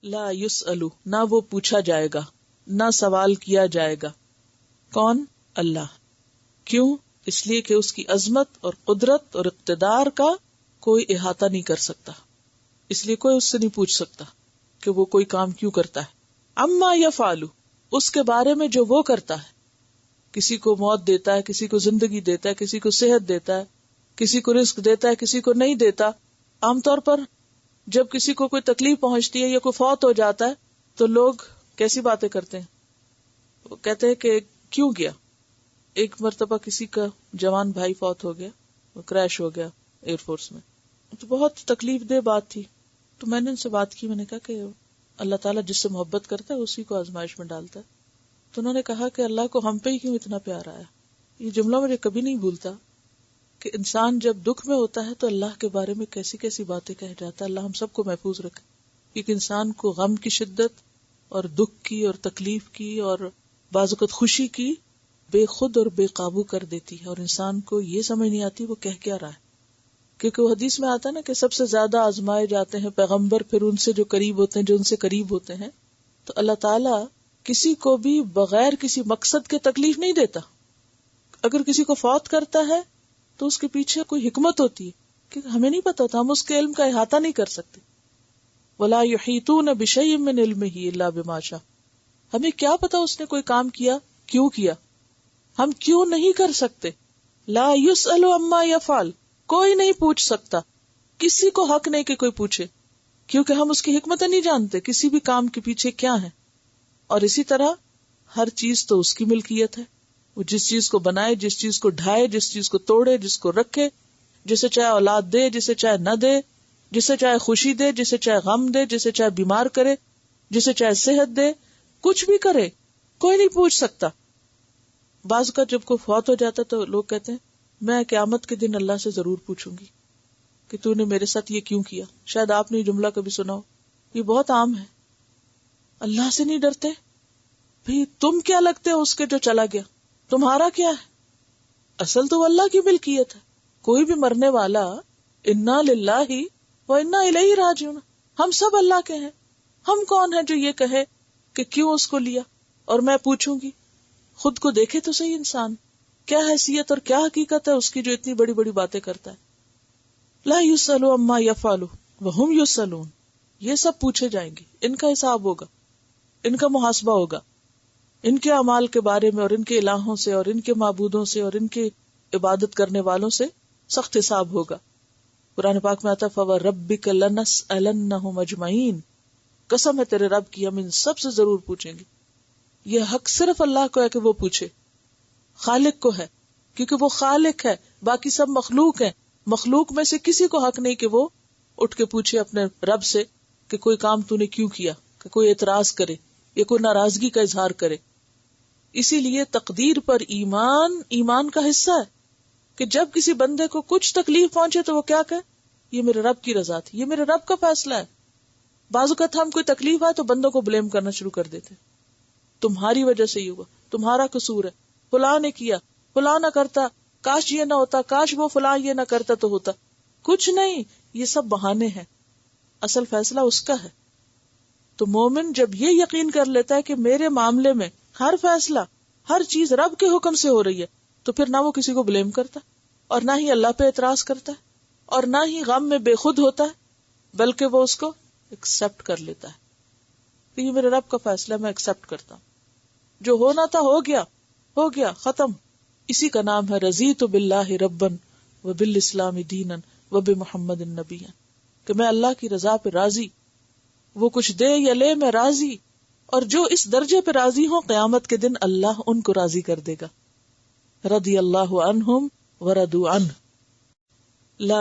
لا یسألو، نہ وہ پوچھا جائے گا، نہ سوال کیا جائے گا. کون؟ اللہ. کیوں؟ اس لیے کہ اس کی عظمت اور قدرت اور اقتدار کا کوئی احاطہ نہیں کر سکتا، اس لیے کوئی اس سے نہیں پوچھ سکتا کہ وہ کوئی کام کیوں کرتا ہے. اما یفعل، اس کے بارے میں جو وہ کرتا ہے، کسی کو موت دیتا ہے، کسی کو زندگی دیتا ہے، کسی کو صحت دیتا ہے، کسی کو رزق دیتا ہے، کسی کو نہیں دیتا. عام طور پر جب کسی کو کوئی تکلیف پہنچتی ہے یا کوئی فوت ہو جاتا ہے تو لوگ کیسی باتیں کرتے ہیں؟ وہ کہتے ہیں کہ کیوں گیا. ایک مرتبہ کسی کا جوان بھائی فوت ہو گیا، وہ کریش ہو گیا ایئر فورس میں، تو بہت تکلیف دہ بات تھی. تو میں نے ان سے بات کی، میں نے کہا کہ اللہ تعالیٰ جس سے محبت کرتا ہے اسی کو آزمائش میں ڈالتا ہے. تو انہوں نے کہا کہ اللہ کو ہم پہ ہی کیوں اتنا پیار آیا. یہ جملہ مجھے کبھی نہیں بھولتا کہ انسان جب دکھ میں ہوتا ہے تو اللہ کے بارے میں کیسی کیسی باتیں کہہ جاتا ہے. اللہ ہم سب کو محفوظ رکھے. ایک انسان کو غم کی شدت اور دکھ کی اور تکلیف کی اور بعض اوقات خوشی کی بے خود اور بے قابو کر دیتی ہے، اور انسان کو یہ سمجھ نہیں آتی وہ کہہ کیا رہا ہے. کیونکہ وہ حدیث میں آتا ہے نا کہ سب سے زیادہ آزمائے جاتے ہیں پیغمبر، پھر ان سے جو قریب ہوتے ہیں، جو ان سے قریب ہوتے ہیں. تو اللہ تعالیٰ کسی کو بھی بغیر کسی مقصد کے تکلیف نہیں دیتا. اگر کسی کو فوت کرتا ہے تو اس کے پیچھے کوئی حکمت ہوتی ہے کہ ہمیں نہیں پتا تھا، ہم اس کے علم کا احاطہ نہیں کر سکتے. وَلَا يُحِيطُونَ بِشَيْءٍ مِّنْ عِلْمِهِ إِلَّا بِمَا شَاءَ. ہمیں کیا پتا اس نے کوئی کام کیا، کیوں کیا، ہم کیوں نہیں کر سکتے. لا يُسْأَلُ عَمَّا يَفْعَلُ، کوئی نہیں پوچھ سکتا، کسی کو حق نہیں کہ کوئی پوچھے، کیونکہ ہم اس کی حکمتیں نہیں جانتے کسی بھی کام کے پیچھے کیا ہے. اور اسی طرح ہر چیز تو اس کی ملکیت ہے. وہ جس چیز کو بنائے، جس چیز کو ڈھائے، جس چیز کو توڑے، جس کو رکھے، جسے چاہے اولاد دے، جسے چاہے نہ دے، جسے چاہے خوشی دے، جسے چاہے غم دے، جسے چاہے بیمار کرے، جسے چاہے صحت دے، کچھ بھی کرے، کوئی نہیں پوچھ سکتا. بعض کا جب کوئی فوت ہو جاتا تو لوگ کہتے ہیں میں قیامت کے دن اللہ سے ضرور پوچھوں گی کہ تو نے میرے ساتھ یہ کیوں کیا. شاید آپ نے یہ جملہ کبھی سنا ہو، یہ بہت عام ہے. اللہ سے نہیں ڈرتے بھی؟ تم کیا لگتے ہو اس کے جو چلا گیا؟ تمہارا کیا ہے؟ اصل تو اللہ کی ملکیت ہے. کوئی بھی مرنے والا انا للہ و انا الیہ راجعون، ہم سب اللہ کے ہیں. ہم کون ہیں جو یہ کہے کہ کیوں اس کو لیا اور میں پوچھوں گی؟ خود کو دیکھے تو صحیح انسان، کیا حیثیت اور کیا حقیقت ہے اس کی جو اتنی بڑی بڑی باتیں کرتا ہے. لا یسأل عما یفعل وہم یسألون. یہ سب پوچھے جائیں گے، ان کا حساب ہوگا، ان کا محاسبہ ہوگا، ان کے اعمال کے بارے میں اور ان کے الہوں سے اور ان کے معبودوں سے اور ان کے عبادت کرنے والوں سے سخت حساب ہوگا. قرآن پاک میں آتا فَوَرَبِّكَ لَنَسْأَلَنَّهُمْ أَجْمَعِينَ، قسم ہے تیرے رب کی، ہم ان سب سے ضرور پوچھیں گے. یہ حق صرف اللہ کو ہے کہ وہ پوچھے، خالق کو ہے، کیونکہ وہ خالق ہے. باقی سب مخلوق ہیں، مخلوق میں سے کسی کو حق نہیں کہ وہ اٹھ کے پوچھے اپنے رب سے کہ کوئی کام تو نے کیوں کیا، کہ کوئی اعتراض کرے یا کوئی ناراضگی کا اظہار کرے. اسی لیے تقدیر پر ایمان کا حصہ ہے کہ جب کسی بندے کو کچھ تکلیف پہنچے تو وہ کیا کہے، یہ میرے رب کی رضا تھی، یہ میرے رب کا فیصلہ ہے. بعض اوقات ہم کوئی تکلیف آئے تو بندوں کو بلیم کرنا شروع کر دیتے، تمہاری وجہ سے یہ ہوا، تمہارا قصور ہے، فلاں نے کیا، فلاں نہ کرتا، کاش یہ نہ ہوتا، کاش وہ فلاں یہ نہ کرتا تو ہوتا. کچھ نہیں، یہ سب بہانے ہیں، اصل فیصلہ اس کا ہے. تو مومن جب یہ یقین کر لیتا ہے کہ میرے معاملے میں ہر فیصلہ، ہر چیز رب کے حکم سے ہو رہی ہے، تو پھر نہ وہ کسی کو بلیم کرتا اور نہ ہی اللہ پہ اعتراض کرتا ہے اور نہ ہی غم میں بے خود ہوتا ہے، بلکہ وہ اس کو ایکسپٹ کر لیتا ہے کہ یہ میرے رب کا فیصلہ ہے، میں ایکسپٹ کرتا ہوں، جو ہونا تھا ہو گیا، ختم. اسی کا نام ہے رضیت باللہ ربن وبالاسلام دینا وبمحمد نبیا، کہ میں اللہ کی رضا پہ راضی، وہ کچھ دے یا لے میں راضی، اور جو اس درجے پہ راضی ہوں قیامت کے دن اللہ ان کو راضی کر دے گا. رضی اللہ عنہم ورضوا عنہ. لا